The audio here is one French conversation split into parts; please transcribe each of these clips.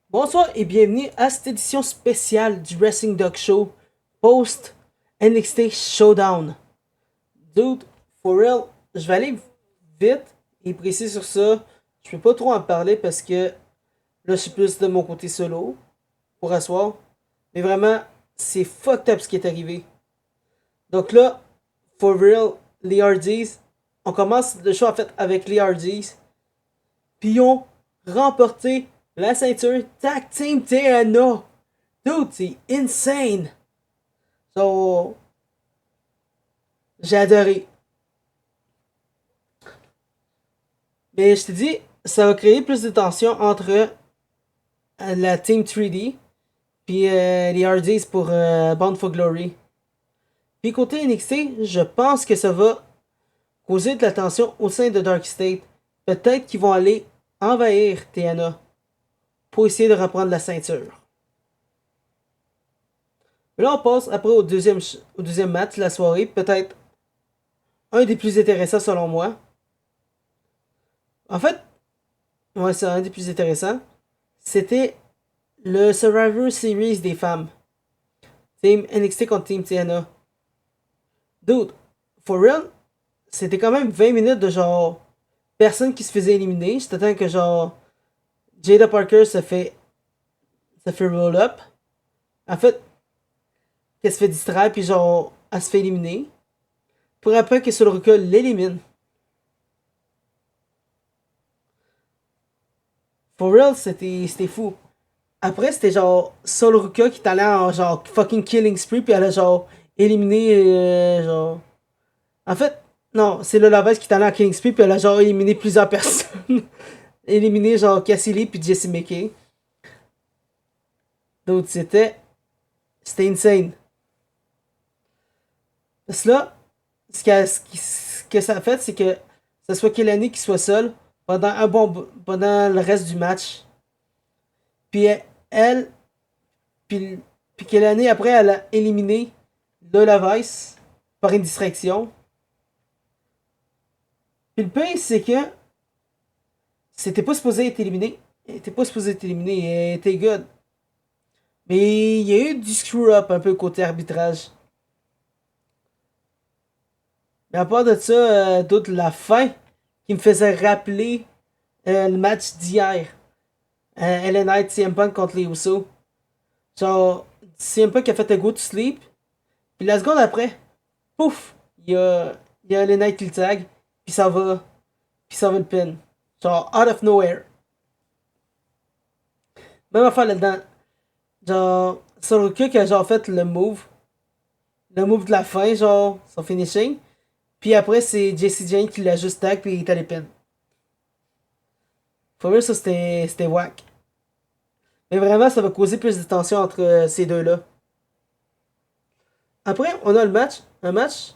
Bonsoir et bienvenue à cette édition spéciale du Wrestling Dog Show post NXT Showdown. Dude, for real, je vais aller vite et précis sur ça. Je peux pas trop en parler parce que là je suis plus de mon côté solo pour asseoir. Mais vraiment, c'est fucked up ce qui est arrivé. Donc là, for real, les Hardys, on commence le show en fait avec les Hardys. Puis ils ont remporté la ceinture Tag Team TNA. Dude, c'est insane. So, j'ai adoré. Mais je te dis, ça va créer plus de tension entre la Team 3D puis les Hardys pour Bound for Glory. Puis côté NXT, je pense que ça va causer de la tension au sein de Dark State. Peut-être qu'ils vont aller envahir TNA pour essayer de reprendre la ceinture. Mais là, on passe après au deuxième match de la soirée. Peut-être un des plus intéressants selon moi. En fait, ouais, c'est un des plus intéressants. C'était le Survivor Series des femmes. Team NXT contre Team TNA. Dude, for real, c'était quand même 20 minutes de genre personne qui se faisait éliminer. Je t'attends que genre Jada Parker se fait roll up. En fait, qu'elle se fait distraire puis genre elle se fait éliminer. Pour après que Sol Ruka l'élimine. For real, c'était fou. Après, c'était genre Sol Ruka qui t'allait en genre fucking killing spree puis elle a genre éliminé genre. En fait, non, c'est le Lavage qui t'allait en killing spree puis elle a genre éliminé plusieurs personnes. Éliminé genre Cassidy puis Jesse McKay. Donc c'était insane. Parce que là, ce que ça a fait, c'est que ce soit Kelani qui soit seule pendant le reste du match. Puis elle, puis, puis Kelani après, elle a éliminé le Lavice par une distraction. Puis le pire, c'est que c'était pas supposé être éliminé. Elle était pas supposé être éliminé, elle était good. Mais il y a eu du screw-up un peu côté arbitrage. Mais à part de ça, toute la fin qui me faisait rappeler le match d'hier. LA Knight, CM Punk contre les Usos. Genre, CM Punk a fait un go to sleep. Puis la seconde après, pouf, il y a LA Knight qui le tag. Puis ça va. Puis ça va le pin. Genre, out of nowhere. Même affaire là-dedans. Genre, Soroka qui a genre fait le move. Le move de la fin, genre, son finishing. Puis après, c'est Jesse Jane qui l'a juste tag. Puis il est allé pin. Faut voir ça, c'était whack. Mais vraiment, ça va causer plus de tension entre ces deux-là. Après, on a le match. Un match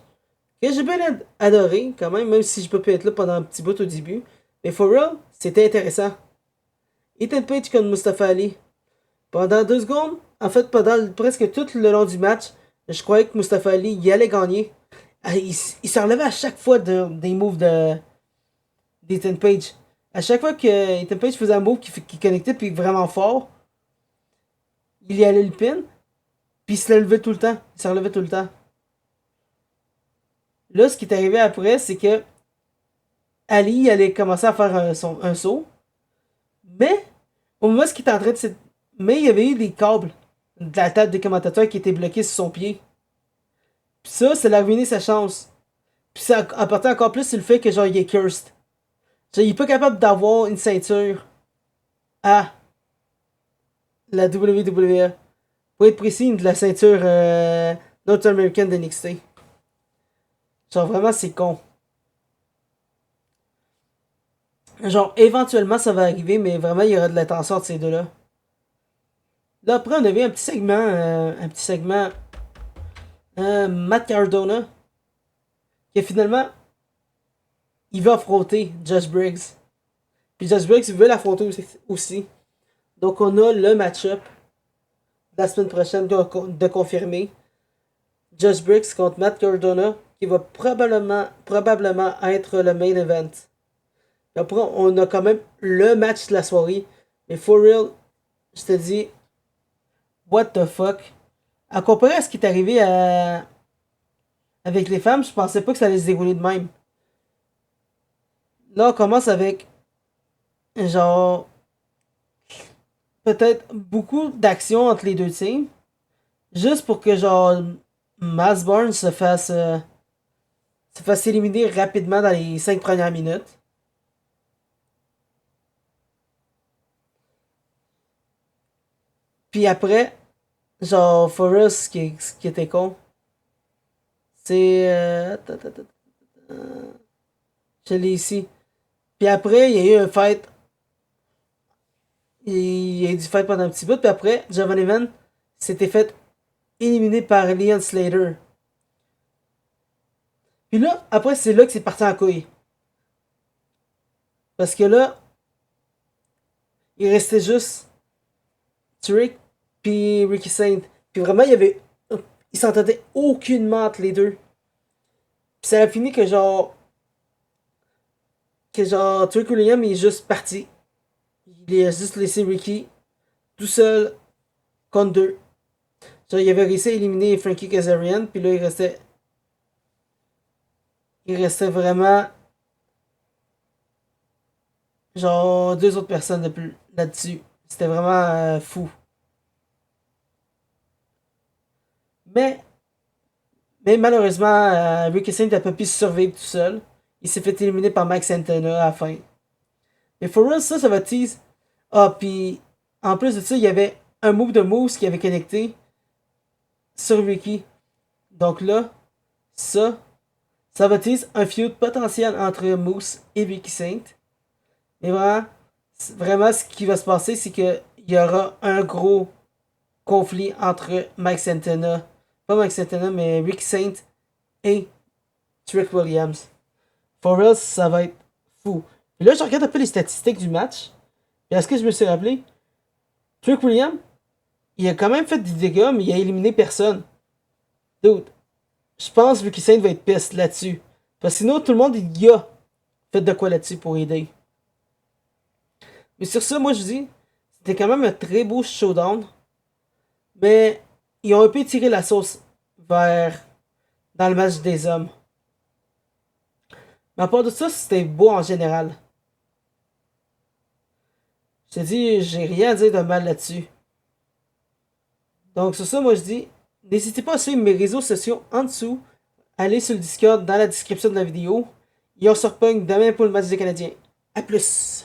que j'ai bien adoré, quand même si je peux pas être là pendant un petit bout au début. Mais for real, c'était intéressant. Ethan Page contre Mustafa Ali. Pendant 2 secondes, en fait, pendant presque tout le long du match, je croyais que Mustafa Ali y allait gagner. Il s'en relevait à chaque fois des moves d'Ethan Page. À chaque fois que Ethan Page faisait un move qui connectait puis vraiment fort, il y allait le pin. Puis il se levait tout le temps. Il se relevait tout le temps. Là, ce qui est arrivé après, c'est que Ali allait commencer à faire un saut. Mais, au moment où il était en train de mais il y avait eu des câbles de la table des commentateurs qui étaient bloqués sur son pied. Puis ça l'a ruiné sa chance. Puis ça a apporté encore plus sur le fait que genre il est cursed. Genre, il est pas capable d'avoir une ceinture à la WWE. Pour être précis, de la ceinture North American d'NXT. Genre vraiment c'est con. Genre éventuellement ça va arriver, mais vraiment il y aura de la tension entre ces deux-là. Là après on avait un petit segment Matt Cardona qui finalement il veut affronter Josh Briggs. Puis Josh Briggs veut l'affronter aussi. Donc on a le match-up la semaine prochaine de confirmer. Josh Briggs contre Matt Cardona qui va probablement être le main event. Après on a quand même le match de la soirée. Mais for real, je te dis, what the fuck. À comparer à ce qui est arrivé avec les femmes, je pensais pas que ça allait se dérouler de même. Là, on commence avec, genre, peut-être beaucoup d'action entre les deux teams. Juste pour que, genre, Masborn se fasse éliminer rapidement dans les 5 premières minutes. Puis après, genre, Forrest, ce qui était con, c'est. Je l'ai ici. Puis après, il y a eu un fight. Il y a eu du fight pendant un petit bout. Puis après, Javon Evans s'était fait éliminer par Leon Slater. Puis là, après, c'est là que c'est parti en couille. Parce que là, il restait juste Trick puis Ricky Saint. Puis vraiment, il y avait. Ils s'entendaient aucunement entre les deux. Puis ça a fini que genre. Que genre, Trick William il est juste parti. Il a juste laissé Ricky tout seul contre deux. Genre, il avait réussi à éliminer Frankie Kazarian. Puis là, il restait. Il restait vraiment. Genre, deux autres personnes de plus là-dessus. C'était vraiment fou. Mais Mais malheureusement, Ricky Saint n'a pas pu survivre tout seul. Il s'est fait éliminer par Mike Santana à la fin. Mais for real, ça va tease. Ah, puis en plus de ça, il y avait un move de Moose qui avait connecté sur Ricky. Donc là, ça, ça va tease un feud potentiel entre Moose et Ricky Saint. Mais vraiment, ce qui va se passer, c'est qu'il y aura un gros conflit entre Mike Santana, pas Mike Santana, mais Ricky Saint et Trick Williams. For real, ça va être fou. Et là, je regarde un peu les statistiques du match. Et est-ce que je me suis rappelé? Trick Williams, il a quand même fait des dégâts, mais il a éliminé personne. Dude, je pense que Ricky Saint va être piste là-dessus. Parce que sinon, tout le monde, il y a fait de quoi là-dessus pour aider. Mais sur ça, moi, je dis, c'était quand même un très beau showdown. Mais ils ont un peu tiré la sauce vers dans le match des hommes. Mais à part de ça, c'était beau en général. Je te dis, j'ai rien à dire de mal là-dessus. Donc sur ça, moi je dis, n'hésitez pas à suivre mes réseaux sociaux en dessous. Allez sur le Discord dans la description de la vidéo. Et on se repogne demain pour le match des Canadiens. A plus!